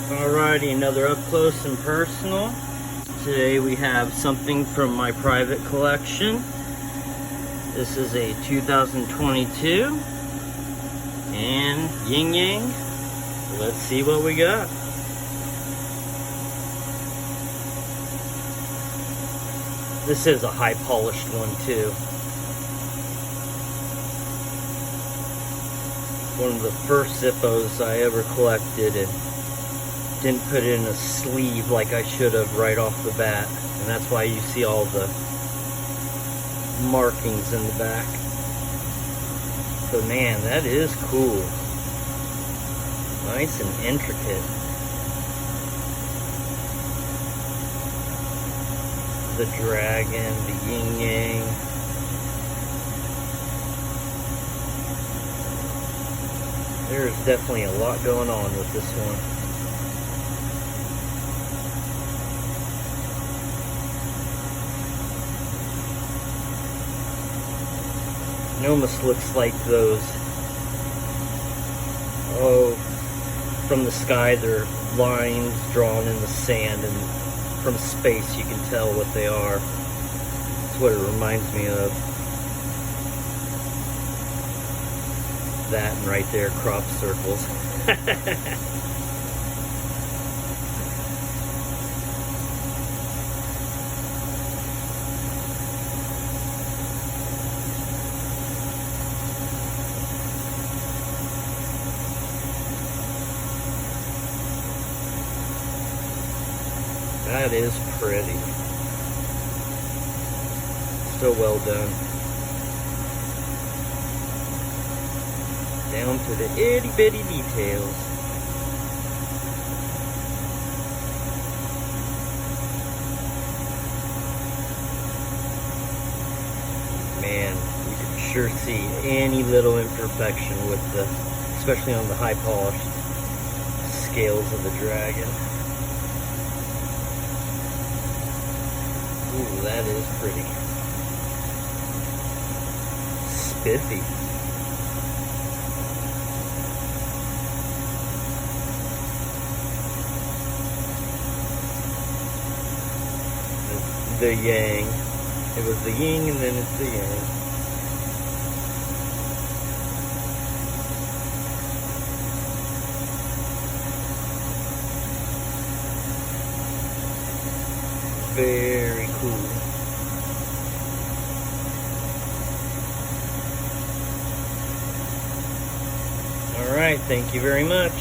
Alrighty, another up close and personal. Today we have something from my private collection. This is a 2022 and Yin Yang. Let's see what we got. This is a high polished one too. One of the first Zippos I ever collected, and didn't put it in a sleeve like I should have right off the bat, and that's why you see all the markings in the back. But man, that is cool. Nice and intricate. The dragon, the yin yang. There's definitely a lot going on with this one. It almost looks like those, from the sky they're lines drawn in the sand, and from space you can tell what they are. That's what it reminds me of. That and right there, crop circles. That is pretty. So well done. Down to the itty bitty details. Man, you can sure see any little imperfection with the, especially on the high polished scales of the dragon. Ooh, that is pretty. Spiffy. The yang. It was the yin and then it's the yang. Very cool. Alright, thank you very much.